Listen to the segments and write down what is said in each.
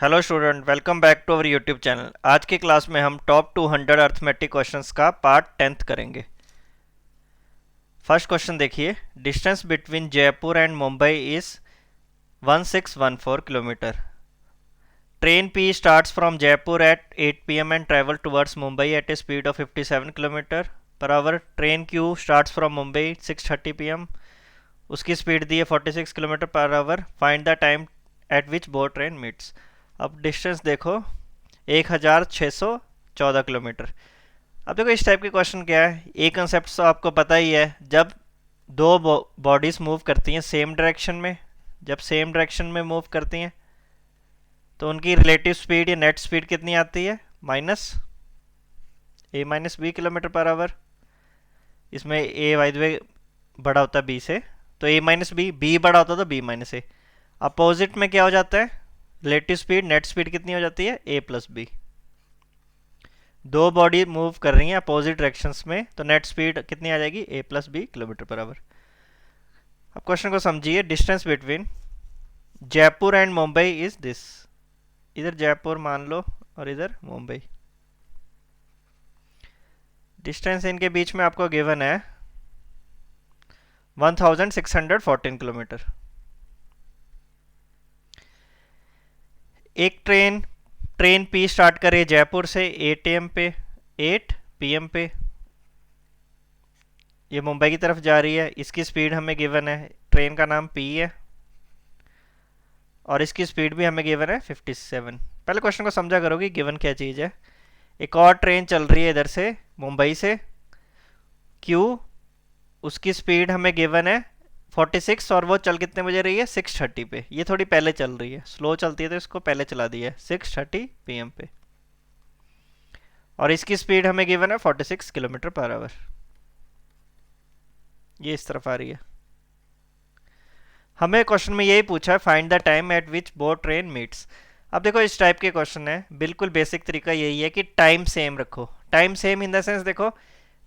Hello student, welcome back to our YouTube channel. आज की class में हम टॉप 200 अर्थमेटिक क्वेश्चंस का पार्ट 10th करेंगे। फर्स्ट क्वेश्चन देखिए, distance between Jaipur and Mumbai is 1614 kilometre. Train P starts from Jaipur at 8 PM and travel towards Mumbai at a speed of 57 kilometre per hour. Train Q starts from Mumbai 6:30 PM, उसकी speed दी है 46 kilometre per hour. Find the time eight which both train meets. अब distance देखो, 1614 kilometre. अब देखो इस type के question क्या है, एक कंसेप्ट तो आपको पता ही है। जब दो बॉडीज मूव करती हैं सेम डायरेक्शन में, जब सेम डायरेक्शन में मूव करती हैं तो उनकी रिलेटिव स्पीड या नेट स्पीड कितनी आती है, minus A minus B kilometre per hour. इसमें ए बाय द वे बड़ा होता है बी से, तो ए माइनस बी बड़ा होता है तो बी माइनस ए। अपोजिट में क्या हो जाता है, रिलेटिव स्पीड नेट स्पीड कितनी हो जाती है, ए प्लस बी। दो बॉडी मूव कर रही हैं अपोजिट डायरेक्शंस में तो नेट स्पीड कितनी आ जाएगी, A plus B kilometre per hour. अब क्वेश्चन को समझिए, distance between Jaipur and Mumbai is this. इधर जयपुर मान लो और इधर मुंबई। डिस्टेंस इनके बीच में आपको गिवन है 1614 किलोमीटर। एक ट्रेन पी स्टार्ट करे जयपुर से 8 पीएम पे, ये मुंबई की तरफ जा रही है। इसकी स्पीड हमें गिवन है, ट्रेन का नाम पी है और इसकी स्पीड भी हमें गिवन है 57। पहले क्वेश्चन को समझा करो कि गिवन क्या चीज़ है। एक और ट्रेन चल रही है इधर से मुंबई से, क्यू, उसकी स्पीड हमें गिवन है 46 और वो चल कितने बजे रही है, 6:30 पे। ये थोड़ी पहले चल रही है, स्लो चलती है तो इसको पहले चला दिया है 6:30 पीएम पे। और इसकी स्पीड हमें गिवन है 46 किलोमीटर पर आवर। ये इस तरफ आ रही है। हमें क्वेश्चन में यही पूछा है, find the time eight which both train meets. अब देखो इस टाइप के क्वेश्चन है, बिल्कुल बेसिक तरीका यही है कि टाइम सेम रखो। Time same in the sense, देखो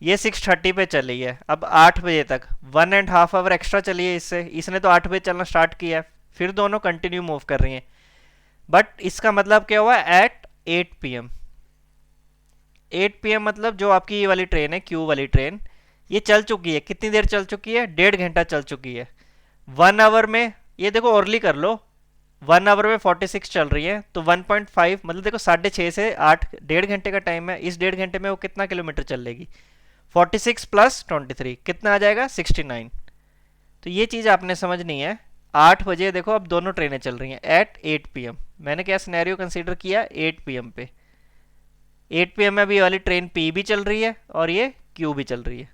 ये 6:30 पे चली है, अब 8 बजे तक 1.5 आवर एक्स्ट्रा चली है इससे। इसने तो 8 बजे चलना स्टार्ट किया है, फिर दोनों कंटिन्यू मूव कर रही हैं। बट इसका मतलब क्या हुआ, एट 8 पीएम। 8 पीएम मतलब जो आपकी ये वाली ट्रेन है, क्यू वाली ट्रेन, ये चल चुकी है। कितनी देर चल चुकी है, 1.5 घंटा चल चुकी है। 1 आवर में, ये देखो अर्ली कर लो, 1 आवर में 46 चल रही है तो 1.5 मतलब देखो 6:30 से 8, 1.5 घंटे का टाइम है। इस 1.5 घंटे में वो कितना किलोमीटर चल लेगी, 46 प्लस 23 कितना आ जाएगा, 69। तो ये चीज़ आपने समझनी है। 8 बजे देखो अब दोनों ट्रेनें चल रही हैं एट 8 पीएम। मैंने क्या सिनेरियो कंसीडर किया, 8 पीएम पे। 8 पीएम में अभी वाली ट्रेन पी भी चल रही है और ये क्यू भी चल रही है।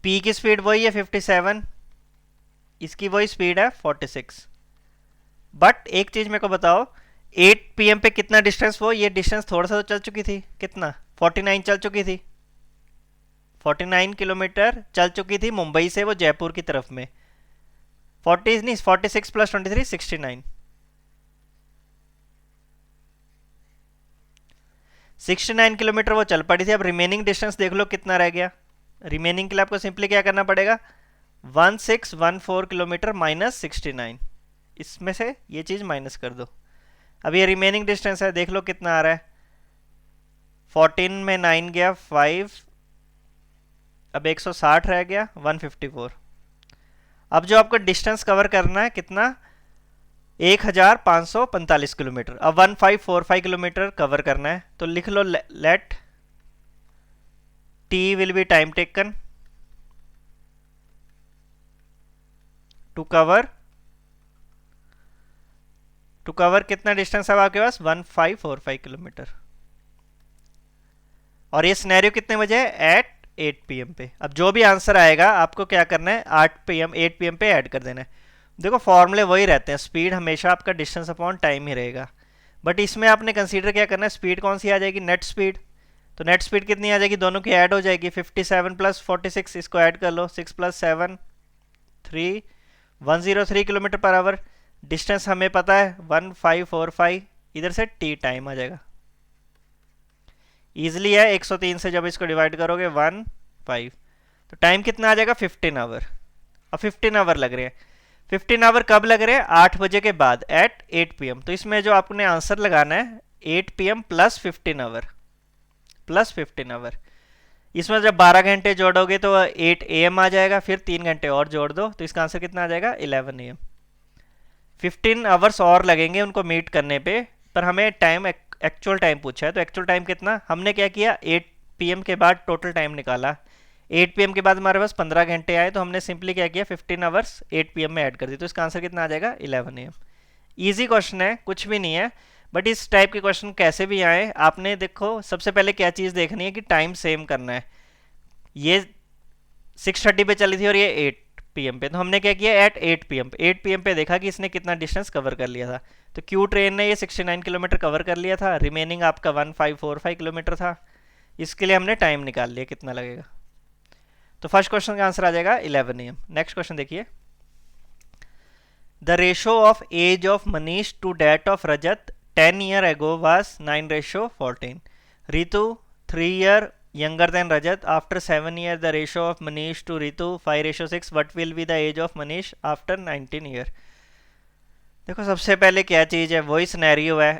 पी की स्पीड वही है 57, इसकी वही स्पीड है 46। बट एक चीज मेरे को बताओ, 8 पीएम पे कितना डिस्टेंस, वो ये डिस्टेंस थोड़ा सा तो चल चुकी थी, कितना, 49 चल चुकी थी। 49 किलोमीटर चल चुकी थी मुंबई से वो जयपुर की तरफ में। 40 नहीं, 46 प्लस 23 69। 69 किलोमीटर वो चल पड़ी थी। अब रिमेनिंग डिस्टेंस देख लो कितना रह गया। रिमेनिंग के लिए आपको सिंपली क्या करना पड़ेगा, 1614 किलोमीटर माइनस 69, इसमें से ये चीज़ माइनस कर दो। अब ये रिमेनिंग डिस्टेंस है, देख लो कितना आ रहा है। 14 में 9 गया 5, अब 160 रह गया 154। अब जो आपको डिस्टेंस कवर करना है कितना, 1545 किलोमीटर। अब 1545 किलोमीटर कवर करना है तो लिख लो, let T will be time taken to cover कितना डिस्टेंस है आपके पास, 1545 किलोमीटर। और ये सिनेरियो कितने बजे है, एट 8 पीएम पे। अब जो भी आंसर आएगा आपको क्या करना है, 8 पीएम पे ऐड कर देना है। देखो फॉर्मूले वही रहते हैं, स्पीड हमेशा आपका डिस्टेंस अपॉन टाइम ही रहेगा। बट इसमें आपने कंसीडर क्या करना है, स्पीड कौन सी आ जाएगी, नेट स्पीड। तो नेट स्पीड कितनी आ जाएगी, दोनों की ऐड हो जाएगी। 57 प्लस 46, इसको ऐड कर लो, 6 plus 7 3, 103 kilometre per our. Distance हमें पता है 1545, इधर से टी टाइम आ जाएगा। ईजिली है, 103 से जब इसको डिवाइड करोगे 1 5, तो टाइम कितना आ जाएगा, 15 आवर। अब 15 आवर लग रहे हैं। 15 आवर कब लग रहे हैं? 8 बजे के बाद, एट 8 PM। तो इसमें जो आपने आंसर लगाना है 8 PM plus 15 hour, plus 15 hour. इसमें जब 12 घंटे जोड़ोगे तो 8 AM आ जाएगा, फिर 3 घंटे और जोड़ दो तो इसका आंसर कितना आ जाएगा? 11 AM। 15 आवर्स और लगेंगे उनको मीट करने पे, पर हमें टाइम एक्चुअल टाइम पूछा है, तो एक्चुअल टाइम कितना? हमने क्या किया, 8 PM के बाद टोटल टाइम निकाला। 8 PM के बाद हमारे पास 15 घंटे आए, तो हमने सिंपली क्या किया, 15 आवर्स 8 PM में ऐड कर दी, तो इसका आंसर कितना आ जाएगा? 11 AM। ईजी क्वेश्चन है, कुछ भी नहीं है, बट इस टाइप के क्वेश्चन कैसे भी आए, आपने देखो सबसे पहले क्या चीज़ देखनी है कि टाइम सेम करना है। ये 6:30 पे चली थी और ये 8 PM पे, तो हमने क्या किया, एट 8 PM पे, 8 PM पे देखा कि इसने कितना डिस्टेंस कवर कर लिया था, तो क्यू ट्रेन ने ये 69 किलोमीटर कवर कर लिया था, रिमेनिंग आपका 1545 किलोमीटर था। इसके लिए हमने टाइम निकाल लिया कितना लगेगा। तो फर्स्ट क्वेश्चन का आंसर आ जाएगा 11 AM। नेक्स्ट क्वेश्चन देखिए, the ratio of age of Manish to that of Rajat 10 year ago was 9:14। Ritu 3 year younger than Rajat. After 7 years, the ratio of Manish to Ritu 5:6. What will be the age of Manish after 19 year? देखो सबसे पहले क्या चीज़ है, वही scenario है।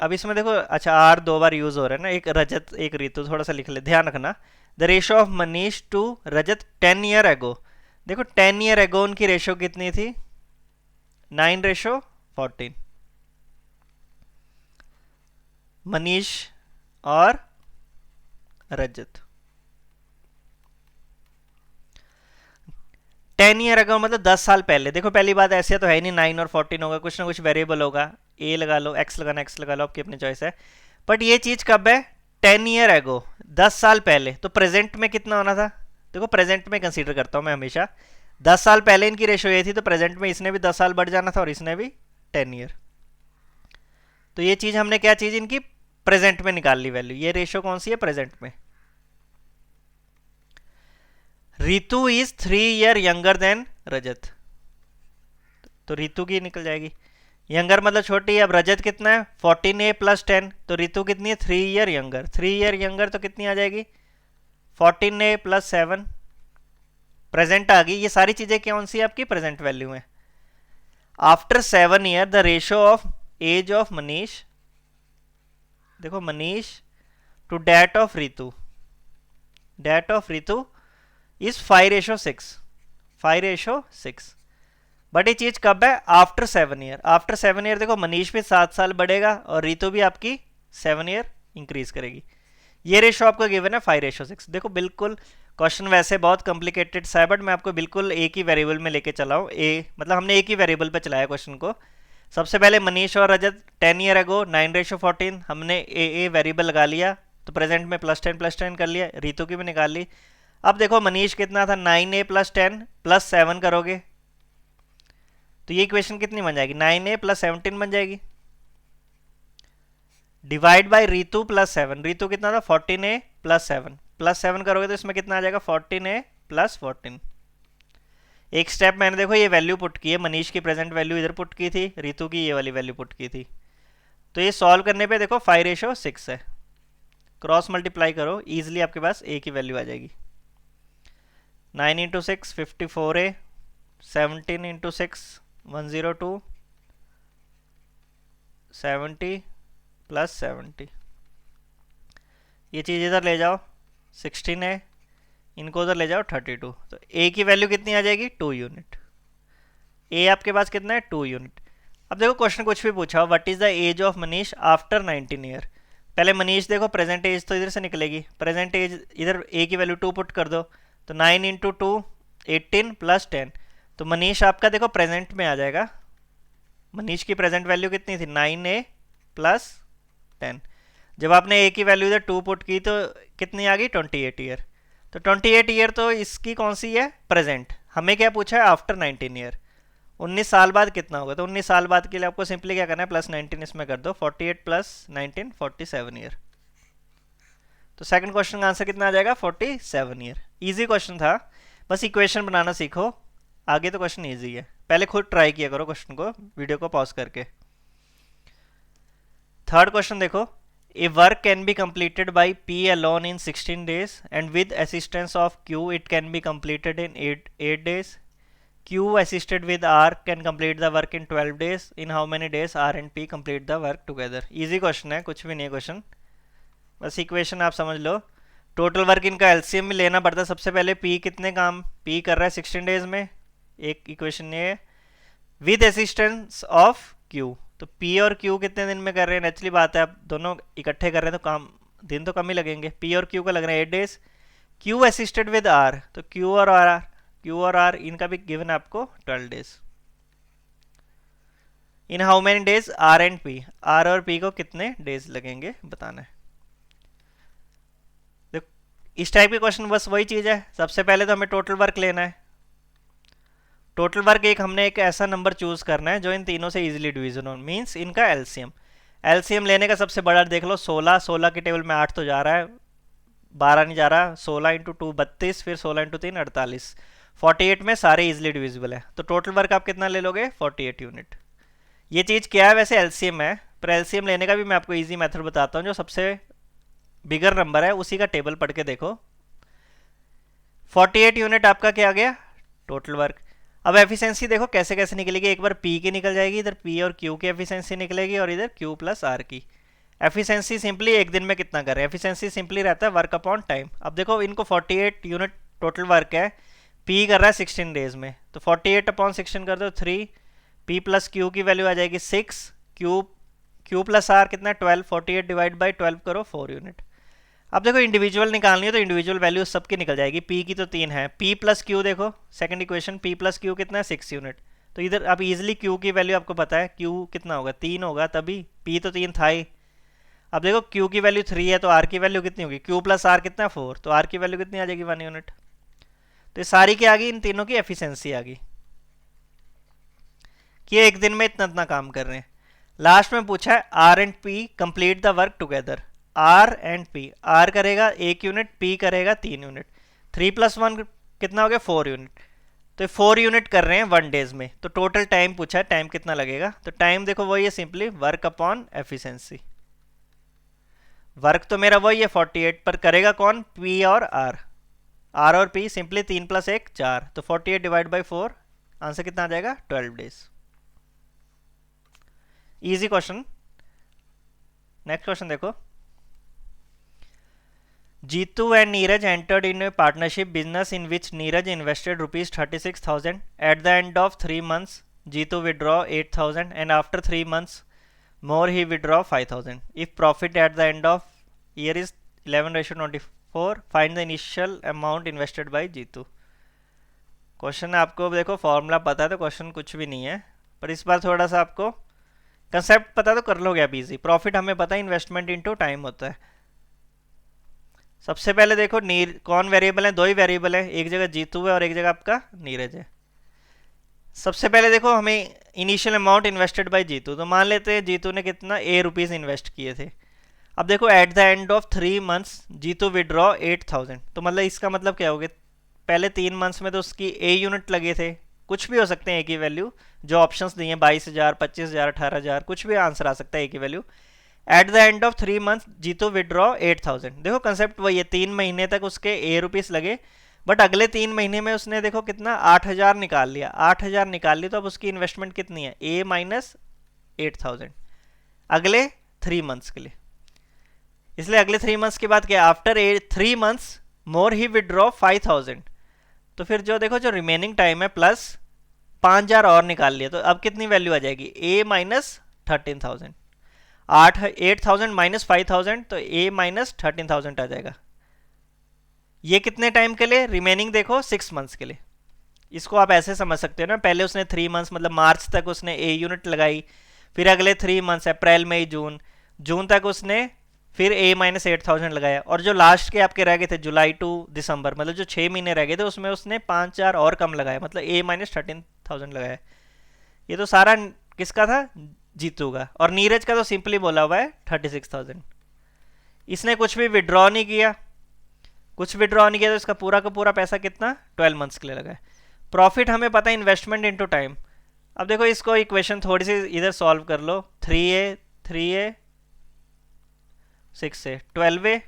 अब इसमें देखो, अच्छा आर 2 बार यूज हो रहा है ना, एक रजत एक रितु, थोड़ा सा लिख ले, ध्यान रखना। The ratio of Manish to Rajat 10 year ago। देखो 10 year ago उनकी रेशो कितनी थी? 9:14। मनीष और रजत 10 year अगो मतलब 10 साल पहले। देखो पहली बात ऐसे तो है नहीं, 9 और 14 होगा, कुछ ना कुछ वेरिएबल होगा, ए लगा लो, एक्स लगाना एक्स लगा लो, आपकी अपनी चॉइस है। बट ये चीज़ कब है? 10 year अगो, 10 साल पहले। तो प्रेजेंट में कितना होना था? देखो प्रेजेंट में कंसीडर करता हूँ मैं हमेशा, 10 साल पहले इनकी रेशो ये थी, तो प्रेजेंट में इसने भी 10 साल बढ़ जाना था और इसने भी 10 year। तो ये चीज़ हमने क्या चीज़ इनकी प्रेजेंट में निकाल ली वैल्यू। ये रेशो कौन सी है? प्रेजेंट में। Ritu is 3 year younger than Rajat, तो रितु की निकल जाएगी, यंगर मतलब छोटी। अब रजत कितना है? 14A प्लस 10, तो रितु कितनी है? 3 year यंगर। 3 year यंगर तो कितनी आ जाएगी? 14A प्लस 7, प्रेजेंट आ गई। ये सारी चीज़ें कौन सी आपकी प्रेजेंट वैल्यू है। After 7 year the ratio of age of Manish, देखो Manish to that of Ritu, that of Ritu is 5:6, 5:6। But ये चीज कब है? After 7 year। आफ्टर 7 year देखो मनीष भी 7 साल बढ़ेगा और रितु भी आपकी 7 year इंक्रीज करेगी। ये रेशो आपको गिवन है 5:6। देखो बिल्कुल क्वेश्चन वैसे बहुत कॉम्प्लिकेटेड सा है, बट मैं आपको बिल्कुल एक ही वेरिएबल में लेके चला हूँ। ए मतलब हमने एक ही वेरिएबल पे चलाया क्वेश्चन को। सबसे पहले मनीष और रजत 10 year अगो 9:14, हमने ए वेरिएबल लगा लिया, तो प्रेजेंट में +10 कर लिया, रितु की भी निकाल ली। अब देखो मनीष कितना था? 9A प्लस 10 प्लस 7 करोगे तो ये इक्वेशन कितनी बन जाएगी? 9A प्लस 17 बन जाएगी, divide by Ritu plus 7। Ritu कितना था? 14A प्लस 7, प्लस 7 करोगे तो इसमें कितना आ जाएगा? 14A plus 14। एक स्टेप मैंने देखो ये वैल्यू पुट की है, मनीष की प्रेजेंट वैल्यू इधर पुट की थी, रितु की ये वाली वैल्यू पुट की थी। तो ये सॉल्व करने पे देखो 5:6 है, क्रॉस मल्टीप्लाई करो, इजिली आपके पास ए की वैल्यू आ जाएगी। 9 × 6 54A, 17 × 6 102, 70 प्लस 70। ये चीज़ इधर ले जाओ, 16 है, इनको उधर ले जाओ 32। तो ए की वैल्यू कितनी आ जाएगी? 2 यूनिट। ए आपके पास कितना है? 2 यूनिट। अब देखो क्वेश्चन कुछ भी पूछा हो, what is the age of Manish after 19 year. पहले मनीष देखो प्रेजेंट एज तो इधर से निकलेगी, प्रेजेंट एज इधर ए की वैल्यू 2 पुट कर दो, तो 9 × 2 18 प्लस 10। तो मनीष आपका देखो प्रेजेंट में आ जाएगा। मनीष की प्रेजेंट वैल्यू कितनी थी? 9A plus 10। जब आपने ए की वैल्यू इधर 2 पुट की तो कितनी आ गई? 28 ईयर। तो 28 ईयर तो इसकी कौन सी है? प्रेजेंट। हमें क्या पूछा है? After 19 year. 19 साल बाद कितना होगा? तो 19 साल बाद के लिए आपको सिंपली क्या करना है? प्लस 19 इसमें कर दो, 48 प्लस 19 47 ईयर। तो सेकंड क्वेश्चन का आंसर कितना आ जाएगा? 47 ईयर। इजी क्वेश्चन था, बस इक्वेशन बनाना सीखो, आगे तो क्वेश्चन इजी है। पहले खुद ट्राई किया करो क्वेश्चन को, वीडियो को पॉज करके। थर्ड क्वेश्चन देखो, a work can be completed by P alone in 16 days and with assistance of Q it can be completed in 8 days. Q assisted with R can complete the work in 12 days. In how many days R and P complete the work together? Easy question है, कुछ भी नहीं है question, बस equation आप समझ लो। Total work इनका LCM में लेना पड़ता है। सबसे पहले P कितने काम P कर रहा है 16 डेज में, एक इक्वेशन ये है, विद असिस्टेंस ऑफ Q। तो P और Q कितने दिन में कर रहे हैं, नेचुरली बात है, आप दोनों इकट्ठे कर रहे हैं तो काम दिन तो कम ही लगेंगे। P और Q का लग रहे हैं 8 days. Q assisted with R, तो Q और R इनका भी गिवन आपको 12 days. In how many days R and P, R और P को कितने डेज लगेंगे बताना है। देखो इस टाइप के क्वेश्चन बस वही चीज़ है, सबसे पहले तो हमें टोटल वर्क लेना है। टोटल वर्क हमने एक ऐसा नंबर चूज करना है जो इन तीनों से इजीली डिवीजन हो, मींस इनका एलसीएम। एलसीएम लेने का सबसे बड़ा देख लो 16, 16 के टेबल में 8 तो जा रहा है, 12 नहीं जा रहा, 16 इंटू 2 32, फिर 16 इंटू 3 48, 48 में सारे इजीली डिविजिबल है। तो टोटल वर्क आप कितना ले लोगे 48 यूनिट। ये चीज़ क्या है, वैसे एलसीएम है, पर एलसीएम लेने का भी मैं आपको इजी मेथड बताता हूँ। जो सबसे बिगर नंबर है उसी का टेबल पढ़ के देखो। 48 यूनिट आपका क्या आ गया टोटल वर्क। अब एफिशिएंसी देखो कैसे कैसे निकलेगी, एक बार P की निकल जाएगी, इधर P और Q की एफिशिएंसी निकलेगी, और इधर Q प्लस R की एफिशिएंसी। सिंपली एक दिन में कितना कर रहे हैं, एफिशिएंसी सिंपली रहता है वर्क अपॉन टाइम। अब देखो इनको 48 यूनिट टोटल वर्क है, P कर रहा है 16 डेज में, तो 48 अपॉन 16 कर दो 3, P प्लस Q की वैल्यू आ जाएगी 6, Q प्लस R कितना 12, 48 डिवाइड बाई 12 करो 4 यूनिट। अब देखो इंडिविजुअल निकालनी है तो इंडिविजुअल वैल्यू सबकी निकल जाएगी। P की तो 3 है, P प्लस Q देखो second equation, P plus Q कितना है 6 यूनिट। तो इधर अब इजीली Q की वैल्यू आपको पता है, Q कितना होगा 3 होगा, तभी P तो 3 था ही। अब देखो Q की वैल्यू 3 है तो R की वैल्यू कितनी होगी, Q प्लस R कितना 4, तो R की वैल्यू कितनी आ जाएगी 1 यूनिट। तो ये सारी क्या आ गई, इन तीनों की एफिशिएंसी आ गई कि ये एक दिन में इतना इतना काम कर रहे हैं। लास्ट में पूछा है R and P complete the work together. R and P, R करेगा 1 यूनिट, P करेगा 3 यूनिट, 3 प्लस 1 कितना हो गया 4 यूनिट। तो 4 यूनिट कर रहे हैं 1 डेज में। तो टोटल टाइम पूछा है, टाइम कितना लगेगा, तो टाइम देखो वही है simply work upon efficiency. Work तो मेरा वही है 48, पर करेगा कौन P और R, R और P सिंपली 3 प्लस 1 4, तो 48 डिवाइड बाई 4 आंसर कितना आ जाएगा 12 days. Easy question. Next question देखो, Jeetu and Neeraj entered in a partnership business in which Neeraj invested rupees 36,000. At the end of 3 months, Jeetu withdraw 8,000 and after 3 months more he withdraw 5,000. If profit at the end of year is 11:24, find the initial amount invested by Jeetu. Question आपको देखो formula पता है तो question कुछ भी नहीं है, पर इस बार थोड़ा सा आपको कंसेप्ट पता तो कर लोगे आप इजी। प्रॉफिट हमें पता है इन्वेस्टमेंट इनटू टाइम होता है। सबसे पहले देखो कौन वेरिएबल है, दो ही वेरिएबल है, एक जगह जीतू है और एक जगह आपका नीरज है। सबसे पहले देखो हमें initial amount invested by Jitu, तो मान लेते हैं जीतू ने कितना ₹8 इन्वेस्ट किए थे। अब देखो at the end of 3 months Jitu withdraw 8,000, तो मतलब इसका मतलब क्या हो गया, पहले 3 मंथ्स में तो उसकी A यूनिट लगे थे, कुछ भी हो सकते हैं A की वैल्यू, जो ऑप्शंस दिए हैं 22,000, 25,000, 18,000, कुछ भी आंसर आ सकता है A की value. Eight the end of 3 months जीतो विड्रॉ 8,000। देखो कंसेप्ट वही है, 3 महीने तक उसके ₹8 लगे, बट अगले 3 महीने में उसने देखो कितना 8,000 निकाल लिया। 8,000 निकाल ली तो अब उसकी इन्वेस्टमेंट कितनी है, A माइनस 8,000 अगले 3 मंथ्स के लिए। इसलिए अगले 3 मंथ्स के बाद क्या, आफ्टर 3 मंथ्स मोर ही विड्रॉ 5,000, तो फिर जो देखो जो रिमेनिंग टाइम है प्लस 5,000 और निकाल लिया, तो अब कितनी वैल्यू आ जाएगी A माइनस 13,000। 8,000 माइनस 5,000 तो A माइनस 13,000 आ जाएगा। ये कितने टाइम के लिए, रिमेनिंग देखो 6 मंथ्स के लिए। इसको आप ऐसे समझ सकते हो ना, पहले उसने 3 मंथ्स मतलब मार्च तक उसने A यूनिट लगाई, फिर अगले 3 मंथ्स अप्रैल मई जून तक उसने फिर A माइनस 8,000 लगाया, और जो लास्ट के आपके रह गए थे जुलाई टू दिसंबर, मतलब जो 6 महीने रह गए थे उसमें उसने 5,000 और कम लगाया, मतलब A माइनस 13,000 लगाया। ये तो सारा किसका था, जीतू का। और नीरज का तो सिंपली बोला हुआ है 36,000। इसने कुछ भी विड्रॉ नहीं किया, तो इसका पूरा का पूरा पैसा कितना 12 मंथ्स के लिए लगा है। प्रॉफिट हमें पता है इन्वेस्टमेंट इनटू टाइम। अब देखो इसको इक्वेशन थोड़ी सी इधर सॉल्व कर लो, 3A 6 से 12A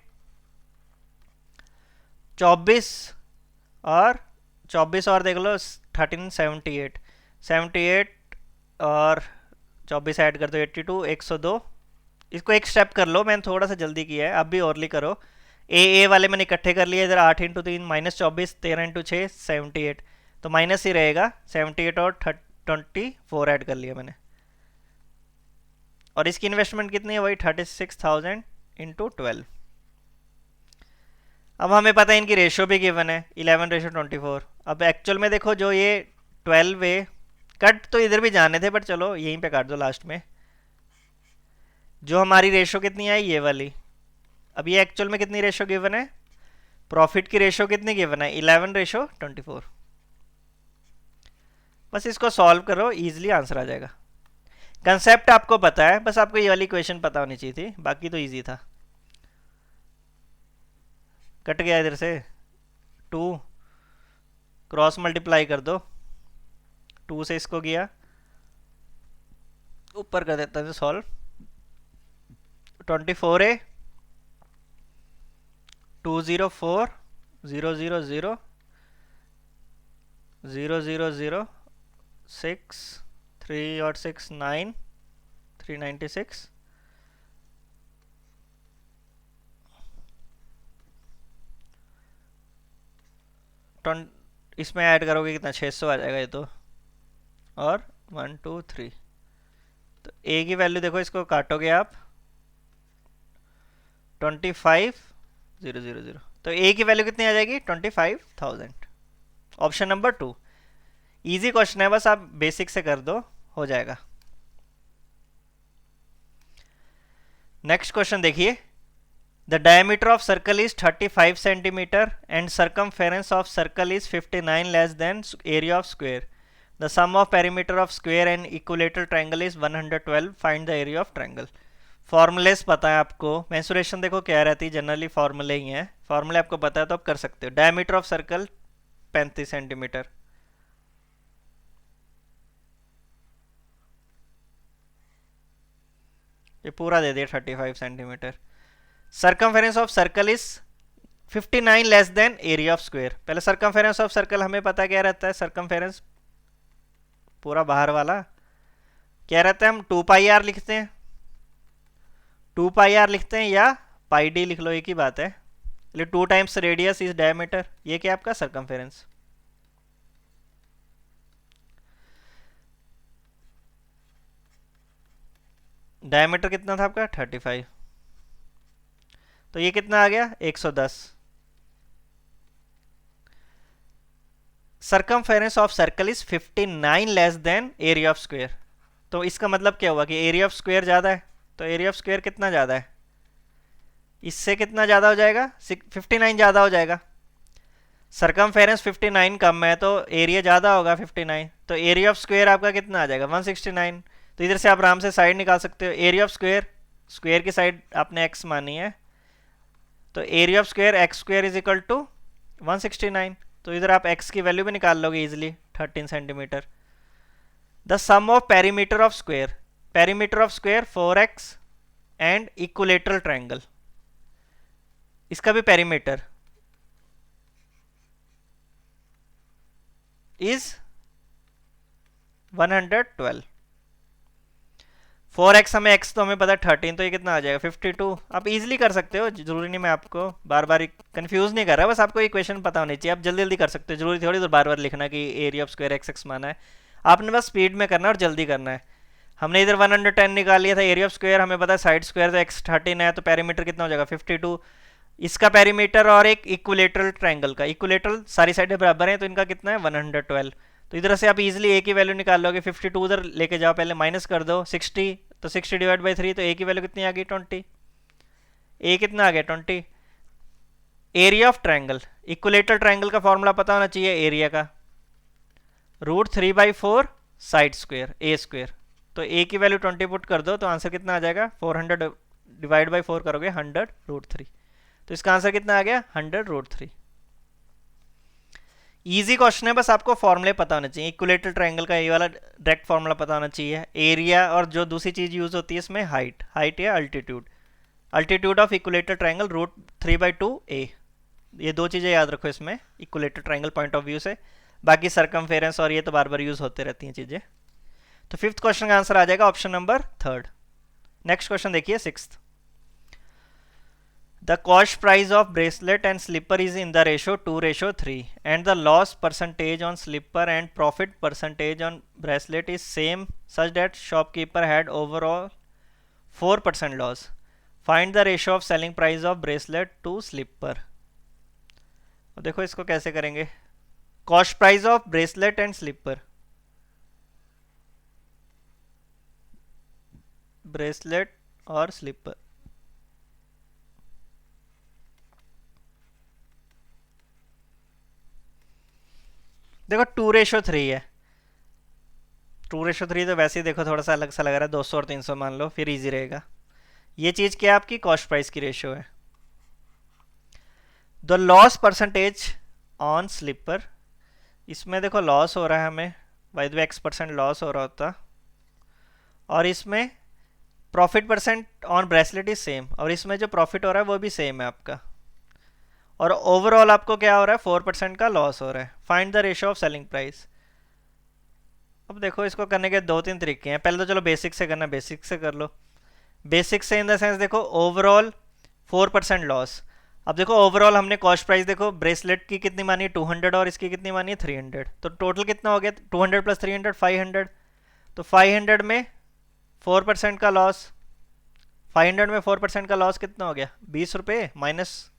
24 और देख लो 13 78, 78 और 24 ऐड कर दो 82, 102। इसको एक स्टेप कर लो, मैंने थोड़ा सा जल्दी किया है, आप भी औरली करो। ए वाले मैंने इकट्ठे कर लिए इधर, 8 × 3 -24, 13 × 6 78, तो माइनस ही रहेगा 78 और 24 ऐड कर लिया मैंने। और इसकी इन्वेस्टमेंट कितनी है, वही 36,000 × 12। अब हमें पता है इनकी रेशियो भी गिवन है 11:24। अब एक्चुअल में देखो जो ये 12 है, कट तो इधर भी जाने थे बट चलो यहीं पे काट दो लास्ट में। जो हमारी रेशियो कितनी आई ये वाली, अब ये एक्चुअल में कितनी रेशियो गिवन है, प्रॉफिट की रेशियो कितनी गिवन है 11:24। बस इसको सॉल्व करो, इजीली आंसर आ जाएगा। कंसेप्ट आपको पता है, बस आपको ये वाली क्वेश्चन पता होनी चाहिए थी, बाकी तो इजी था। कट गया इधर से 2, क्रॉस मल्टीप्लाई कर दो, 2 से इसको गया, ऊपर कर देता है सॉल्व। 24 है 204 000 000 6 3 और 6 9 396। इसमें ऐड करोगे कितना 600 आ जाएगा ये तो, और 1 2 3। तो ए की वैल्यू देखो, इसको काटोगे आप 25,000, तो ए की वैल्यू कितनी आ जाएगी 25,000। ऑप्शन नंबर 2 इजी क्वेश्चन है, बस आप बेसिक से कर दो हो जाएगा। नेक्स्ट क्वेश्चन देखिए, the diameter of circle is 35 centimetre and circumference of circle is 59 less than area of square. The sum of perimeter of square and equilateral triangle is 112, find the area of triangle. Formulas पता है आपको, mensuration देखो क्या रहती है, generally फॉर्मूले ही है, फॉर्मूले आपको पता है तो आप कर सकते हो। डायमीटर ऑफ सर्कल 35 सेंटीमीटर, ये पूरा दे दिया 35 centimetre. Circumference of circle is 59 less than area of square. पहले सर्कमफेरेंस ऑफ सर्कल हमें पता क्या रहता है, सर्कमफेरेंस पूरा बाहर वाला क्या रहता है, हम 2πr लिखते हैं, 2πr लिखते हैं या πd लिख लो, एक ही बात है। 2 टाइम्स रेडियस इज डायमीटर, ये क्या आपका सर्कमफेरेंस। डायमीटर कितना था आपका 35, तो ये कितना आ गया 110। Circumference of circle is 59 less than area of square. तो इसका मतलब क्या हुआ कि एरिया ऑफ स्क्वायर ज़्यादा है, तो एरिया ऑफ स्क्वायर कितना ज़्यादा है, इससे कितना ज़्यादा हो जाएगा 59 ज़्यादा हो जाएगा। सर्कमफेरेंस 59 कम है तो एरिया ज़्यादा होगा 59, तो एरिया ऑफ स्क्वायर आपका कितना आ जाएगा 169। तो इधर से आप आराम से साइड निकाल सकते हो, एरिया ऑफ स्क्वायर, स्क्वायर की साइड आपने एक्स मानी है, तो area of square x square is equal to 169। तो इधर आप एक्स की वैल्यू भी निकाल लोगे easily 13 centimetre. The sum of perimeter of square, perimeter of square 4x and equilateral triangle, इसका भी पेरीमीटर इज 112। 4x हमें x तो हमें पता है 13, तो ये कितना आ जाएगा 52। आप इजीली कर सकते हो, जरूरी नहीं मैं आपको बार बार कंफ्यूज नहीं कर रहा, बस आपको ये क्वेश्चन पता होनी चाहिए, आप जल्दी जल्दी कर सकते हो, जरूरी थोड़ी देर बार बार लिखना कि एरिया ऑफ स्क्वायर x माना है। आपने बस स्पीड में करना है और जल्दी करना है। हमने इधर 110 निकाल लिया था, एरिया ऑफ स्क्वायर हमें पता है साइड स्क्वायर तो x 13 है, तो पेरीमीटर कितना हो जाएगा 52। इसका पेरीमीटर और एक इक्विलेटरल ट्रायंगल का, इक्विलेटरल सारी साइडें बराबर हैं तो इनका कितना है 112। तो इधर से आप इजीली ए की वैल्यू निकाल लोगे, 52 उधर लेके जाओ, पहले माइनस कर दो 60, तो 60 डिवाइड बाई 3, तो ए की वैल्यू कितनी आ गई 20। ए कितना आ गया 20। Area of triangle, equilateral triangle का फॉर्मूला पता होना चाहिए एरिया का, √3/4 साइड स्क्वायर ए स्क्वायर। तो ए की वैल्यू 20 पुट कर दो तो आंसर कितना आ जाएगा, 400 डिवाइड बाई 4 करोगे 100√3, तो इसका आंसर कितना आ गया 100√3। इजी क्वेश्चन है, बस आपको फॉर्मूले पता होना चाहिए। इक्विलेटरल ट्रायंगल का ये वाला डायरेक्ट फॉर्मूला पता होना चाहिए, एरिया, और जो दूसरी चीज यूज होती है इसमें हाइट, हाइट या altitude, altitude of equilateral triangle √3/2 ए। ये दो चीजें याद रखो इसमें equilateral triangle point of view से। बाकी सरकमफेरेंस और ये तो बार बार यूज होते रहती हैं चीजें। तो फिफ्थ क्वेश्चन का आंसर आ जाएगा option number third. Next question देखिए sixth. The cost price of bracelet and slipper is in the ratio 2:3 and the loss percentage on slipper and profit percentage on bracelet is same such that shopkeeper had overall 4% loss. Find the ratio of selling price of bracelet to slipper. अब देखो इसको कैसे करेंगे, cost price of bracelet and slipper, bracelet और slipper. देखो 2:3 है, 2:3 तो वैसे ही देखो थोड़ा सा अलग सा लग रहा है, 200 और 300 मान लो फिर इजी रहेगा। ये चीज़ क्या है, आपकी कॉस्ट प्राइस की रेशियो है। The loss percentage on slipper, इसमें देखो लॉस हो रहा है हमें, by the way X% loss हो रहा होता, और इसमें profit percent on bracelet is same, और इसमें जो प्रॉफिट हो रहा है वो भी सेम है आपका, और ओवरऑल आपको क्या हो रहा है 4% का लॉस हो रहा है। Find the ratio of selling price. अब देखो इसको करने के दो तीन तरीके हैं, पहले तो चलो बेसिक से करना, बेसिक से कर लो। बेसिक से इन द सेंस देखो ओवरऑल 4% लॉस। अब देखो ओवरऑल हमने कॉस्ट प्राइस देखो ब्रेसलेट की कितनी मानी है 200 और इसकी कितनी मानी है 300, तो टोटल कितना हो गया 200 प्लस 300 500, तो 500 में 4% का लॉस, 500 में 4% का लॉस कितना हो गया 20 रुपये, माइनस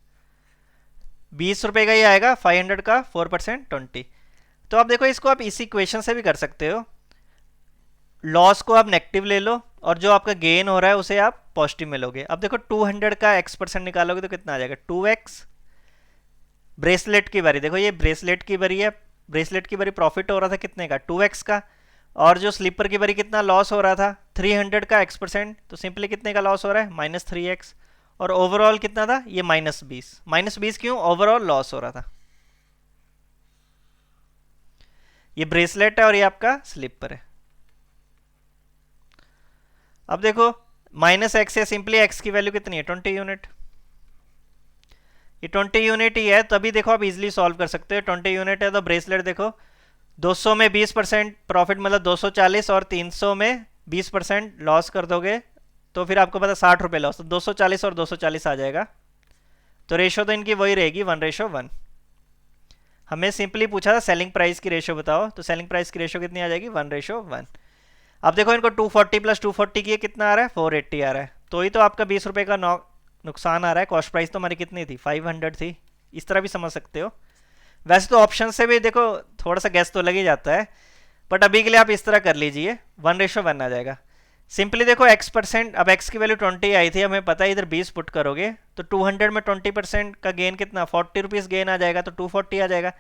20 रुपये का ही आएगा, 500 का 4% 20। तो आप देखो इसको आप इसी इक्वेशन से भी कर सकते हो, लॉस को आप नेगेटिव ले लो और जो आपका गेन हो रहा है उसे आप पॉजिटिव में लोगे। अब देखो 200 का X% निकालोगे तो कितना आ जाएगा 2x। ब्रेसलेट की बारी देखो, ये ब्रेसलेट की बारी है, ब्रेसलेट की बारी प्रॉफिट हो रहा था कितने का 2x का, और जो स्लीपर की बारी कितना लॉस हो रहा था 300 का X%, तो सिंपली कितने का लॉस हो रहा है -3x, और ओवरऑल कितना था ये -20। -20 क्यों, ओवरऑल लॉस हो रहा था। ये ब्रेसलेट है और ये आपका स्लीपर है। अब देखो -x है, सिंपली x की वैल्यू कितनी है 20 यूनिट, ये 20 यूनिट ही है, तभी देखो आप इजीली सॉल्व कर सकते हो। 20 यूनिट है तो ब्रेसलेट देखो 200 में 20% प्रॉफिट मतलब 240, और 300 में 20% लॉस कर दोगे तो फिर आपको पता 60 रुपये लॉस, तो 240 और 240 आ जाएगा। तो रेशो तो इनकी वही रहेगी 1:1। हमें सिंपली पूछा था सेलिंग प्राइस की रेशो बताओ, तो सेलिंग प्राइस की रेशो कितनी आ जाएगी 1:1। अब देखो इनको 240 प्लस 240 किए कितना आ रहा है 480 आ रहा है, तो ही तो आपका 20 रुपये का नुकसान आ रहा है। कॉस्ट प्राइस तो हमारी कितनी थी 500 थी, इस तरह भी समझ सकते हो। वैसे तो ऑप्शन से भी देखो थोड़ा सा गैस तो लग ही जाता है, बट अभी के लिए आप इस तरह कर लीजिए 1:1 आ जाएगा। सिंपली देखो X%, अब x की वैल्यू 20 आई थी, हमें पता है इधर 20 पुट करोगे तो 200 में 20% का गेन कितना 40 रुपीज़ गेन आ जाएगा, तो 240 आ जाएगा।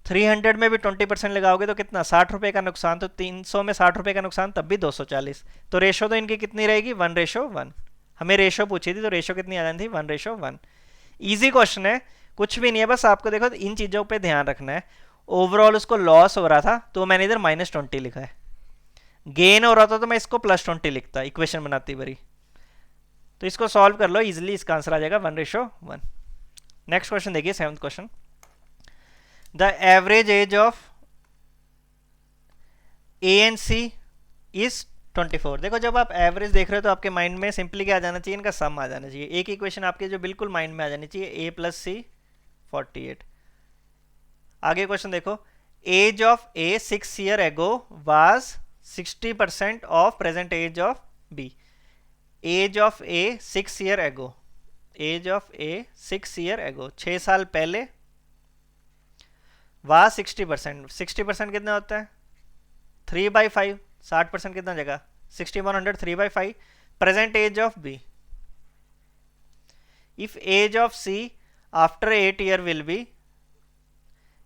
300 में भी 20% लगाओगे तो कितना 60 रुपये का नुकसान, तो 300 में 60 रुपये का नुकसान तब भी 240। तो रेशो तो इनकी कितनी रहेगी 1:1। हमें रेशो पूछी थी तो रेशो कितनी आ जाती थी 1:1। ईजी क्वेश्चन है, कुछ भी नहीं है, बस आपको देखो इन चीज़ों पे ध्यान रखना है। ओवरऑल उसको लॉस हो रहा था तो मैंने इधर -20 लिखा है, गेन हो रहा था तो मैं इसको +20 लिखता इक्वेशन बनाती बरी। तो इसको सॉल्व कर लो इजिली, इसका आंसर आ जाएगा 1:1। नेक्स्ट क्वेश्चन देखिए 7th question. The average age of A and C is 24। देखो जब आप एवरेज देख रहे हो तो आपके माइंड में सिंपली क्या आ जाना चाहिए, इनका सम आ जाना चाहिए। एक इक्वेशन आपके जो बिल्कुल माइंड में आ जानी चाहिए, a + c 48। आगे क्वेश्चन देखो, age of A 6 year ago was 60% ऑफ present age of B. Age of A 6 year ago, age of A 6 year ago 6 साल पहले, वाज 60%। 60% कितना होता है 3/5, 60% कितना जगह 60/100 3/5। Present age of B, if age of C after 8 year will be,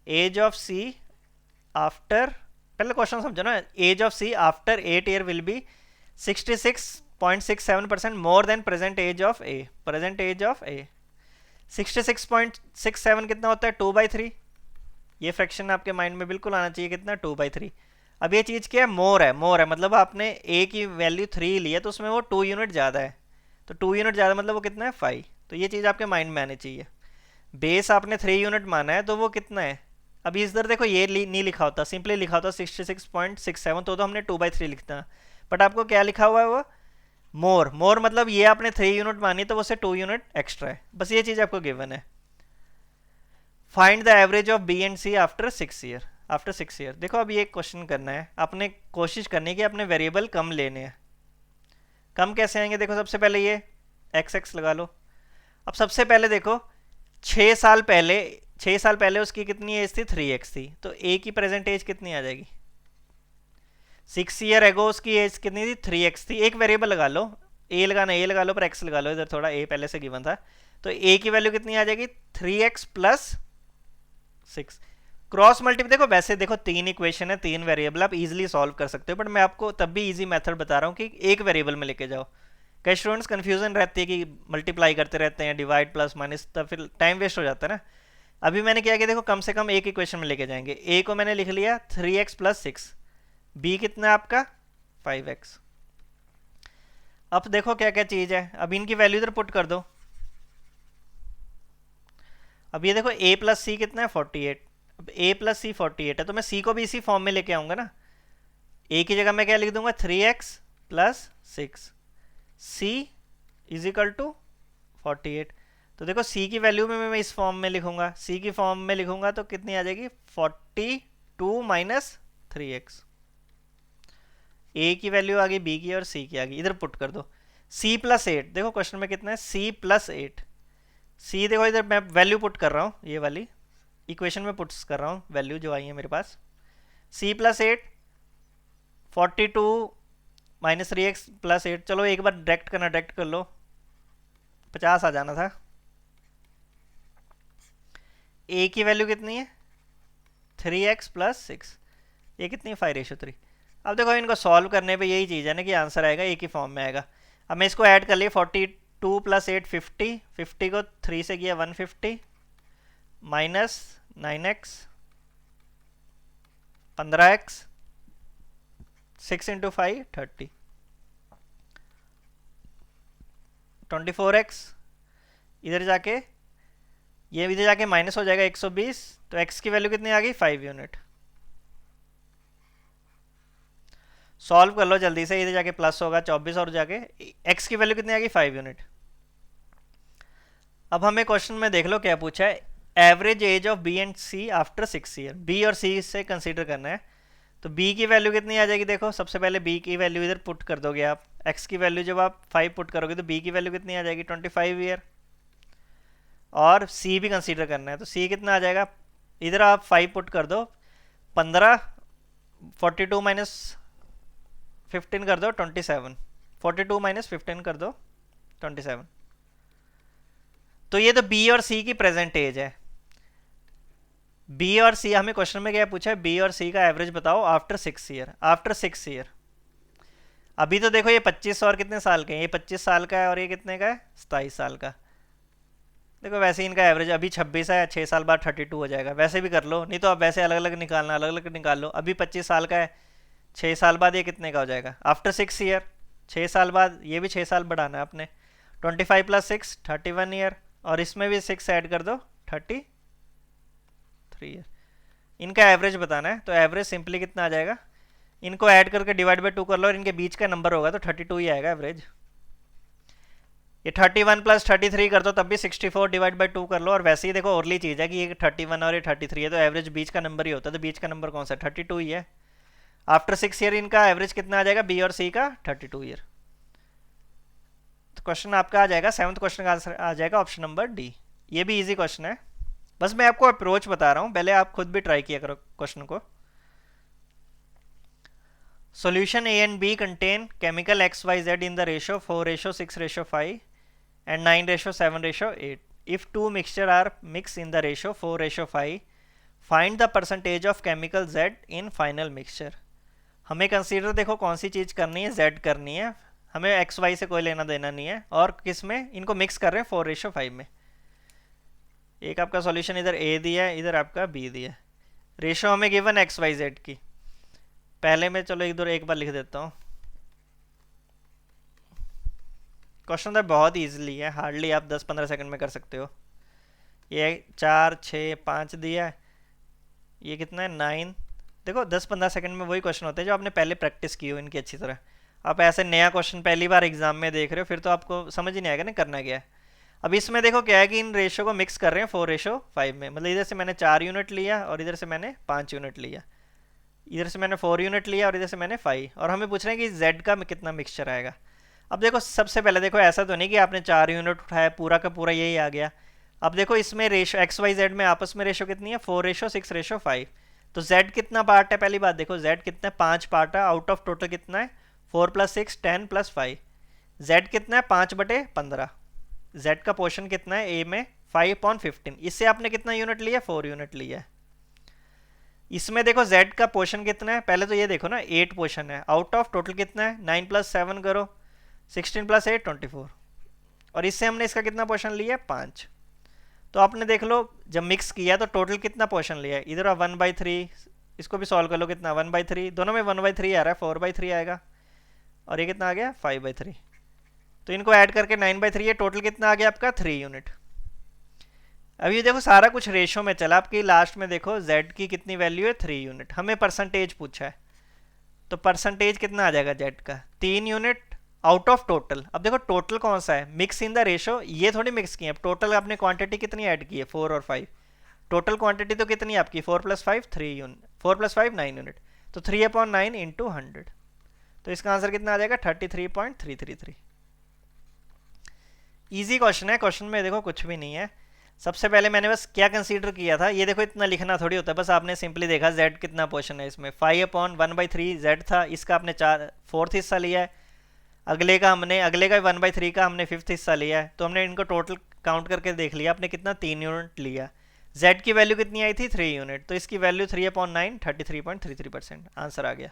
age of C after, पहले question समझो ना, age of C after 8 year will be 66.67% more than present age of A. Present age of A 66.67 कितना होता है 2/3। ये fraction आपके mind में बिल्कुल आना चाहिए, कितना 2/3। अब ये चीज़ क्या है, मोर है, मोर है मतलब आपने ए की वैल्यू 3 ली है तो उसमें वो 2 यूनिट ज़्यादा है, तो 2 यूनिट ज़्यादा मतलब वो कितना है 5। तो ये चीज़ आपके माइंड में आनी चाहिए। बेस आपने 3 यूनिट माना है तो वो कितना है अभी इधर देखो ये नहीं लिखा होता, सिंपली लिखा होता 66.67, तो हमने 2/3 लिखता। बट आपको क्या लिखा हुआ है वो मोर। मोर मतलब ये आपने 3 यूनिट मानी तो वो से 2 यूनिट एक्स्ट्रा है, बस ये चीज़ आपको गिवन है। Find the average of B and C after 6 year. After 6 year देखो अब ये एक क्वेश्चन करना है, आपने कोशिश करनी है कि अपने वेरिएबल कम लेने हैं। कम कैसे आएंगे, देखो सबसे पहले ये एक्स एक्स लगा लो। अब सबसे पहले देखो 6 साल पहले, 6 साल पहले उसकी कितनी एज थी, 3x थी, तो ए की प्रेजेंट एज कितनी आ जाएगी। 6 ईयर एगो उसकी एज कितनी थी, 3x थी। एक वेरिएबल लगा लो, ए लगाना ए लगा लो पर एक्स लगा लो, इधर थोड़ा ए पहले से गिवन था, तो ए की वैल्यू कितनी आ जाएगी 3x प्लस 6। क्रॉस मल्टीप्लाई देखो, वैसे देखो 3 इक्वेशन है, 3 वेरिएबल आप इजीली सॉल्व कर सकते हो, बट मैं आपको तब भी इजी मेथड बता रहा हूँ कि एक वेरिएबल में लेके जाओ। कई स्टूडेंट्स कंफ्यूजन रहती है कि मल्टीप्लाई करते रहते हैं, डिवाइड प्लस माइनस, तब फिर टाइम वेस्ट हो जाता है ना। अभी मैंने क्या किया देखो, कम से कम एक इक्वेशन में लेके जाएंगे। ए को मैंने लिख लिया 3x प्लस 6, बी कितना है आपका 5x। अब देखो क्या क्या चीज़ है, अब इनकी वैल्यू इधर पुट कर दो। अब ये देखो a प्लस सी कितना है 48। अब a प्लस सी 48 है, तो मैं c को भी इसी फॉर्म में लेके आऊँगा ना। a की जगह मैं क्या लिख दूंगा 3x plus 6, c is equal to 48। तो देखो c की वैल्यू में मैं इस फॉर्म में लिखूंगा, c की फॉर्म में लिखूंगा तो कितनी आ जाएगी 42 माइनस 3x। a की वैल्यू आ गई, b की और c की आ गई, इधर पुट कर दो। c प्लस 8, देखो क्वेश्चन में कितना है c प्लस 8। c देखो इधर मैं वैल्यू पुट कर रहा हूँ, ये वाली इक्वेशन में पुट्स कर रहा हूँ वैल्यू जो आई है मेरे पास। c plus 8 42 minus 3x plus 8, चलो एक बार डायरेक्ट करना, डायरेक्ट कर लो, 50 आ जाना था। a की वैल्यू कितनी है 3x प्लस 6, ये कितनी है 5:3। अब देखो इनको सॉल्व करने पे यही चीज़ है ना कि आंसर आएगा एक ही फॉर्म में आएगा। अब मैं इसको ऐड कर लिया 42 प्लस 8 50, 50 को 3 से किया 150 minus 9x 15x 6 into 5 30 24x, इधर जाके ये इधर जाके माइनस हो जाएगा 120, तो x की वैल्यू कितनी आ गई 5 यूनिट। सॉल्व कर लो जल्दी से, इधर जाके प्लस होगा 24 और जाके x की वैल्यू कितनी आ गई 5 यूनिट। अब हमें क्वेश्चन में देख लो क्या पूछा है, average age of B and C after 6 year. B और सी से कंसीडर करना है, तो b की वैल्यू कितनी आ जाएगी, देखो सबसे पहले b की वैल्यू इधर पुट कर दोगे आप, x की वैल्यू जब आप 5 पुट करोगे तो b की वैल्यू कितनी आ जाएगी 25 ईयर। और c भी कंसीडर करना है, तो c कितना आ जाएगा, इधर आप 5 पुट कर दो, 15 42 माइनस 15 कर दो 27, 42 माइनस 15 कर दो 27। तो ये तो b और c की प्रेजेंट एज है। b और c हमें क्वेश्चन में क्या पूछा है, b और c का एवरेज बताओ आफ्टर 6 ईयर। आफ्टर 6 ईयर अभी तो देखो ये 25 और कितने साल के हैं, ये 25 साल का है और ये कितने का है 27 साल का। देखो वैसे ही इनका एवरेज अभी 26 है, 6 साल बाद 32 हो जाएगा, वैसे भी कर लो, नहीं तो आप वैसे अलग अलग निकालना, अलग अलग निकाल लो। अभी 25 साल का है, 6 साल बाद ये कितने का हो जाएगा आफ्टर 6 ईयर, 6 साल बाद ये भी 6 साल बढ़ाना है आपने, 25 प्लस 6 31 ईयर, और इसमें भी 6 ऐड कर दो 33 ईयर। इनका एवरेज बताना है, तो एवरेज सिंपली कितना आ जाएगा, इनको ऐड करके डिवाइड बाई 2 कर लो और इनके बीच का नंबर होगा तो 32 ही आएगा एवरेज। ये 31 प्लस 33 कर दो तब भी 64 डिवाइड बाई 2 कर लो, और वैसे ही देखो औरली चीज़ है कि ये 31 और ये 33 है तो एवरेज बीच का नंबर ही होता है, तो बीच का नंबर कौन सा 32 ही है। आफ्टर 6 ईयर इनका एवरेज कितना आ जाएगा बी और सी का 32 ईयर। तो क्वेश्चन आपका आ जाएगा 7th क्वेश्चन का आंसर आ जाएगा ऑप्शन नंबर डी। ये भी इजी क्वेश्चन है, बस मैं आपको अप्रोच बता रहा हूँ, पहले आप खुद भी ट्राई किया करो क्वेश्चन को। Solution A and B contain chemical XYZ in the ratio 4:6:5 and 9:7:8. If two mixture are mixed in the ratio 4:5, find the percentage of chemical Z in final mixture. हमें कंसीडर देखो कौन सी चीज़ करनी है, Z करनी है, हमें XY से कोई लेना देना नहीं है, और किस में इनको मिक्स कर रहे हैं 4:5 में। एक आपका सॉल्यूशन इधर A दिया है, इधर आपका B दिया है, रेशो हमें गिवन XYZ की। पहले मैं चलो इधर एक बार लिख देता हूँ, क्वेश्चन तो बहुत इजीली है, हार्डली आप 10-15 सेकंड में कर सकते हो। ये 4 6 5 दिया है, ये कितना है 9। देखो 10-15 सेकंड में वही क्वेश्चन होते हैं जो आपने पहले प्रैक्टिस की हो इनकी अच्छी तरह। आप ऐसे नया क्वेश्चन पहली बार एग्जाम में देख रहे हो फिर तो आपको समझ ही नहीं आएगा ना करना क्या है। अब इसमें देखो क्या है कि इन रेशो को मिक्स कर रहे हैं 4:5 में, मतलब इधर से मैंने 4 यूनिट लिया और इधर से मैंने 5 यूनिट लिया, इधर से मैंने 4 यूनिट लिया और इधर से मैंने 5, और हमें पूछ रहे हैं कि जेड का कितना मिक्सचर आएगा। अब देखो सबसे पहले देखो ऐसा तो नहीं कि आपने 4 यूनिट उठाया पूरा का पूरा यही आ गया। अब देखो इसमें रेशो एक्स वाई जेड में आपस में रेशो कितनी है 4:6:5। तो जेड कितना पार्ट है, पहली बात देखो जेड कितना है 5 पार्ट है, आउट ऑफ टोटल कितना है 4+6 10+5। जेड कितना है 5/15। जेड का पोर्शन कितना है ए में 5/15। इससे आपने कितना यूनिट लिया 4 यूनिट लिया है। इसमें देखो z का पोर्शन कितना है, पहले तो ये देखो ना 8 पोर्शन है, आउट ऑफ टोटल कितना है 9+7 करो 16+8 24, और इससे हमने इसका कितना पोर्शन लिया है 5। तो आपने देख लो जब मिक्स किया तो टोटल कितना पोर्शन लिया है, इधर 1/3, इसको भी सॉल्व कर लो कितना 1/3, दोनों में 1/3 आ रहा है 4/3 आएगा, और ये कितना आ गया 5/3। तो इनको ऐड करके 9/3 है, टोटल कितना आ गया आपका 3 यूनिट। अब ये देखो सारा कुछ रेशो में चला, आपकी लास्ट में देखो z की कितनी वैल्यू है 3 यूनिट, हमें परसेंटेज पूछा है तो परसेंटेज कितना आ जाएगा z का 3 यूनिट आउट ऑफ टोटल। अब देखो टोटल कौन सा है, मिक्स इन द रेशो, ये थोड़ी मिक्स की है, अब टोटल आपने क्वांटिटी कितनी ऐड की है 4 और 5, टोटल क्वांटिटी तो कितनी है आपकी 4+5 3 यूनिट, 4+5 9 यूनिट, तो 3/9 इंटू 100, तो इसका आंसर कितना आ जाएगा 33.333। इजी क्वेश्चन है, क्वेश्चन में देखो कुछ भी नहीं है। सबसे पहले मैंने बस क्या कंसीडर किया था, ये देखो इतना लिखना थोड़ी होता है, बस आपने सिंपली देखा z कितना पोर्शन है इसमें 5/1/3 z था, इसका आपने 4th हिस्सा लिया है, अगले का 1/3 का हमने 5th हिस्सा लिया है, तो हमने इनको टोटल काउंट करके देख लिया आपने कितना 3 यूनिट लिया। z की वैल्यू कितनी आई थी 3 यूनिट, तो इसकी वैल्यू 3/9 33.33% आंसर आ गया।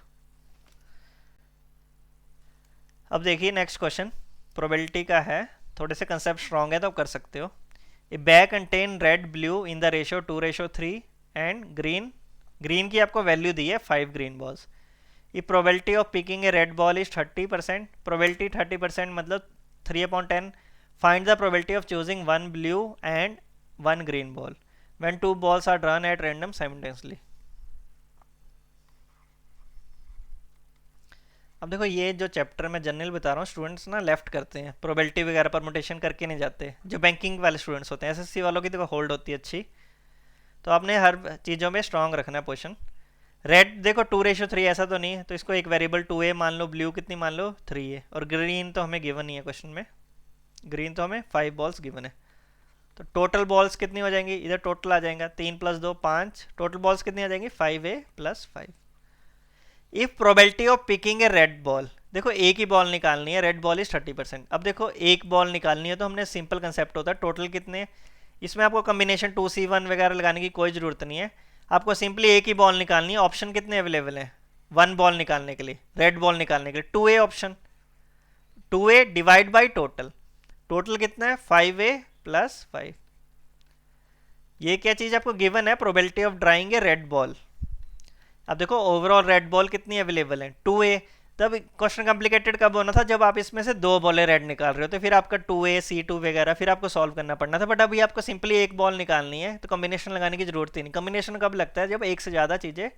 अब देखिए नेक्स्ट क्वेश्चन प्रोबेबिलिटी का है, थोड़े से कंसेप्ट स्ट्रॉन्ग है तो आप कर सकते हो। A bag contain red blue in the ratio 2:3 and green की आपको वैल्यू दी है 5 ग्रीन बॉल्स। ये probability of picking a red ball is 30%, probability 30% मतलब 3/10। Find the probability of choosing 1 blue and 1 green ball when 2 balls are drawn at random simultaneously. अब देखो ये जो चैप्टर मैं जनरल बता रहा हूँ स्टूडेंट्स ना लेफ्ट करते हैं, प्रोबेबिलिटी वगैरह परमुटेशन करके नहीं जाते, जो बैंकिंग वाले स्टूडेंट्स होते हैं, एसएससी वालों की देखो होल्ड होती है अच्छी, तो आपने हर चीज़ों में स्ट्रांग रखना है पोजिशन। रेड देखो 2:3 ऐसा तो नहीं है, तो इसको एक वेरिएबल 2a मान लो, ब्लू कितनी मान लो 3a, और ग्रीन तो हमें गिवन नहीं है क्वेश्चन में, ग्रीन तो हमें 5 बॉल्स गिवन है। तो टोटल बॉल्स कितनी हो जाएंगी, इधर टोटल आ जाएगा 3 + 2 5, टोटल बॉल्स कितनी आ जाएंगी 5a + 5। If probability of picking a red ball, देखो एक ही बॉल निकालनी है, रेड बॉल इज 30%। अब देखो एक बॉल निकालनी है तो हमने सिंपल कंसेप्ट होता है टोटल कितने, इसमें आपको कॉम्बिनेशन 2C1 वगैरह लगाने की कोई ज़रूरत नहीं है, आपको सिंपली एक ही बॉल निकालनी है। ऑप्शन कितने अवेलेबल हैं 1 बॉल निकालने के लिए, रेड बॉल निकालने के लिए 2a option, 2a divide by total, total कितना है 5a + 5। ये क्या चीज़ आपको गिवन है, probability of drawing A red ball. अब देखो ओवरऑल रेड बॉल कितनी अवेलेबल है 2a, तब क्वेश्चन कॉम्प्लिकेटेड कब होना था जब आप इसमें से 2 बॉलें रेड निकाल रहे हो, तो फिर आपका 2a C2 वगैरह फिर आपको सॉल्व करना पड़ना था, बट अभी आपको सिंपली एक बॉल निकालनी है तो कॉम्बिनेशन लगाने की जरूरत ही नहीं। कॉम्बिनेशन कब लगता है जब एक से ज़्यादा चीज़ें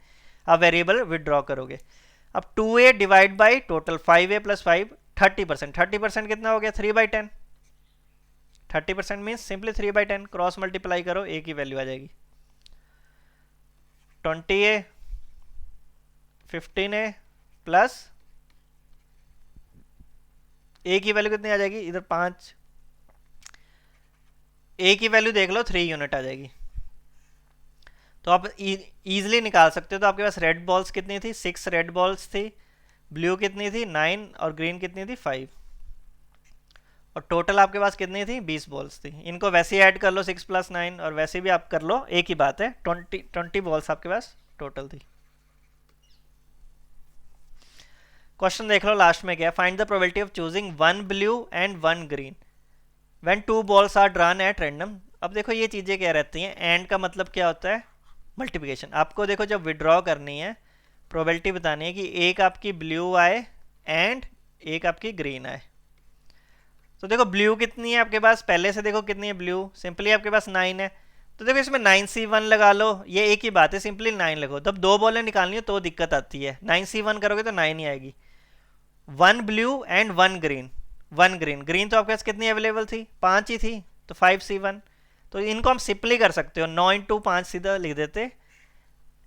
आप वेरिएबल विदड्रॉ करोगे। अब 2a divide by total 5a + 5 30%, 30% कितना हो गया 3/10, 30% मीन्स सिंपली 3/10, क्रॉस मल्टीप्लाई करो a की वैल्यू आ जाएगी 20a 15a प्लस a की वैल्यू कितनी आ जाएगी इधर 5, a की वैल्यू देख लो 3 यूनिट आ जाएगी, तो आप इजीली निकाल सकते हो। तो आपके पास रेड बॉल्स कितनी थी 6 रेड बॉल्स थी, ब्लू कितनी थी 9 और ग्रीन कितनी थी 5, और टोटल आपके पास कितनी थी 20 बॉल्स थी। इनको वैसे ही ऐड कर लो 6 + 9, और वैसे भी आप कर लो, एक ही बात है 20 बॉल्स आपके पास टोटल थी। क्वेश्चन देख लो लास्ट में क्या, find the probability of choosing 1 blue and 1 green when 2 balls are drawn at random. अब देखो ये चीज़ें क्या रहती हैं, एंड का मतलब क्या होता है मल्टीप्लिकेशन। आपको देखो जब विड्रॉ करनी है प्रोबेबिलिटी बतानी है कि एक आपकी ब्लू आए एंड एक आपकी ग्रीन आए, तो देखो ब्लू कितनी है आपके पास पहले से, देखो कितनी है ब्लू, सिंपली आपके पास 9 है, तो देखो इसमें 9C1 लगा लो, ये एक ही बात है, सिंपली 9 लगो। तब दो बॉलें निकालनी हो तो दिक्कत आती है, 9C1 करोगे तो 9 ही आएगी। 1 blue and 1 green, 1 green, green तो आपके पास कितनी अवेलेबल थी, 5 ही थी, तो 5C1। तो इनको हम सिंपली कर सकते हो, 9 इंटू 5 सीधा लिख देते।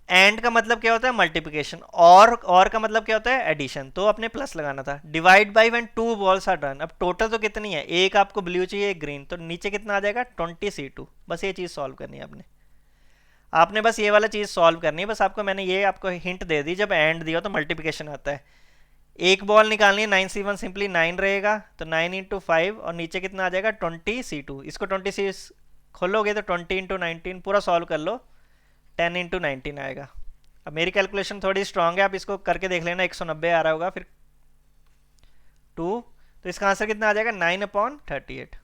एंड का मतलब क्या होता है, मल्टीप्लिकेशन, और का मतलब क्या होता है, एडिशन, तो अपने प्लस लगाना था। Divide by when 2 balls are done, अब टोटल तो कितनी है, एक आपको ब्लू चाहिए एक ग्रीन, तो नीचे कितना आ जाएगा 20C2। बस ये चीज़ सॉल्व करनी है आपने बस ये वाला चीज़ सॉल्व करनी है। बस आपको मैंने ये आपको हिंट दे दी, जब एंड दिया तो मल्टीप्लिकेशन आता है। एक बॉल निकालनी है 9C1, सिंपली 9 रहेगा, तो 9 इंटू 5 और नीचे कितना आ जाएगा 20C2। इसको 20 खोलोगे तो 20 इंटू 19 पूरा सॉल्व कर लो, 10 इंटू 19 आएगा। अब मेरी कैलकुलेशन थोड़ी स्ट्रांग है, आप इसको करके देख लेना, 190 आ रहा होगा, फिर 2, तो इसका आंसर कितना आ जाएगा 9/38।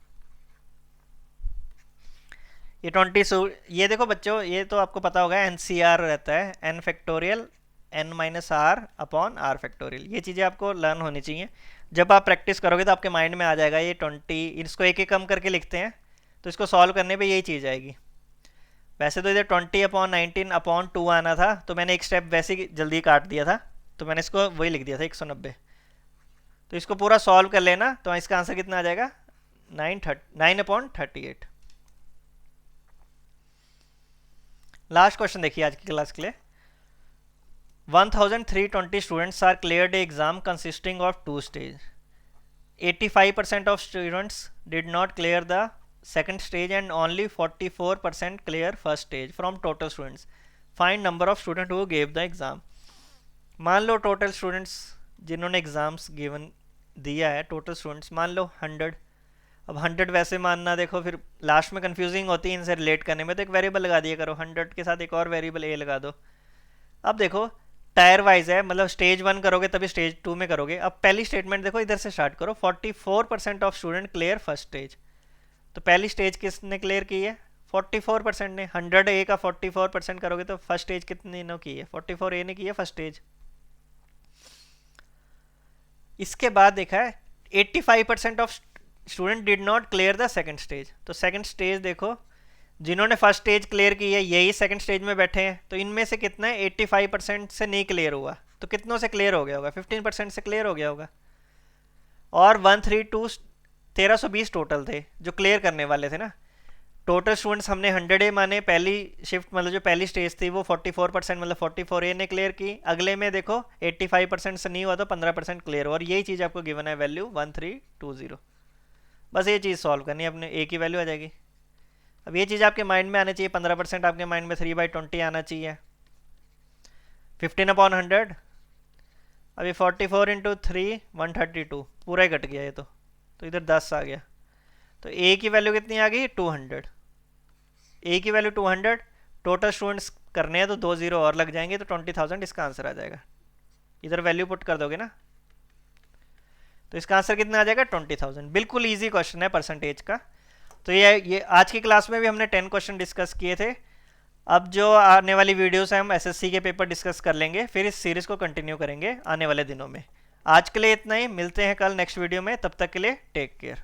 ये 20, ये देखो बच्चों, ये तो आपको पता होगा NCR रहता है, n factorial n minus r upon r factorial, ये चीज़ें आपको लर्न होनी चाहिए। जब आप प्रैक्टिस करोगे तो आपके माइंड में आ जाएगा ये 20, इसको एक एक कम करके लिखते हैं, तो इसको सॉल्व करने पे यही चीज़ आएगी। वैसे तो इधर 20/19/2 आना था, तो मैंने एक स्टेप वैसे ही जल्दी काट दिया था, तो मैंने इसको वही लिख दिया था 190। तो इसको पूरा सॉल्व कर लेना, तो इसका आंसर कितना आ जाएगा 9/38। लास्ट क्वेश्चन देखिए आज की क्लास के लिए। 1320 students are cleared exam consisting of 2 stage. 85% of students did not clear the second stage and only 44% clear first stage from total students. Find number of students who gave the exam. मान लो total students जिन्होंने exams given दिया है, total students मान लो 100। अब 100 वैसे मानना, देखो फिर लास्ट में कंफ्यूजिंग होती है इनसे रिलेट करने में, तो एक वेरिएबल लगा दिया करो, 100 के साथ एक और वेरिएबल ए लगा दो। अब देखो टायर वाइज है, मतलब स्टेज 1 करोगे तभी स्टेज 2 में करोगे। अब पहली स्टेटमेंट देखो, इधर से स्टार्ट करो, 44% of student clear first stage. तो पहली स्टेज किसने क्लियर की है, 44% ने। 100 ए का 44% करोगे तो फर्स्ट स्टेज कितने ने की है, 44 ए ने की है फर्स्ट स्टेज। इसके बाद देखा है 85% of student did not clear the second stage. तो सेकंड स्टेज देखो, जिन्होंने फर्स्ट स्टेज क्लियर की है यही सेकंड स्टेज में बैठे हैं, तो इनमें से कितना है 85% से नहीं क्लियर हुआ, तो कितनों से क्लियर हो गया होगा, 15% से क्लियर हो गया होगा। और 132 1320 टोटल थे जो क्लियर करने वाले थे ना। टोटल स्टूडेंट्स हमने 100 ए माने, पहली शिफ्ट मतलब जो पहली स्टेज थी वो 44% मतलब 44 ए ने क्लियर की। अगले में देखो 85% से नहीं हुआ तो 15% क्लियर हुआ, और यही चीज़ आपको गिवन है वैल्यू 1320। बस ये चीज़ सॉल्व करनी है, अपने ए की वैल्यू आ जाएगी। अब ये चीज़ आपके माइंड में आनी चाहिए, 15% आपके माइंड में 3/20 आना चाहिए, 15/100। अभी 44 इंटू 3 132 पूरा ही कट गया ये, तो इधर 10 आ गया। तो ए की वैल्यू कितनी आ गई 200, ए की वैल्यू 200। टोटल स्टूडेंट्स करने हैं तो 2 0 और लग जाएंगे, तो 20,000 इसका आंसर आ जाएगा। इधर वैल्यू पुट कर दोगे ना, तो इसका आंसर कितना आ जाएगा 20,000। बिल्कुल इजी क्वेश्चन है परसेंटेज का। तो ये आज की क्लास में भी हमने 10 क्वेश्चन डिस्कस किए थे। अब जो आने वाली वीडियोस है हम एसएससी के पेपर डिस्कस कर लेंगे, फिर इस सीरीज को कंटिन्यू करेंगे आने वाले दिनों में। आज के लिए इतना ही, मिलते हैं कल नेक्स्ट वीडियो में, तब तक के लिए टेक केयर।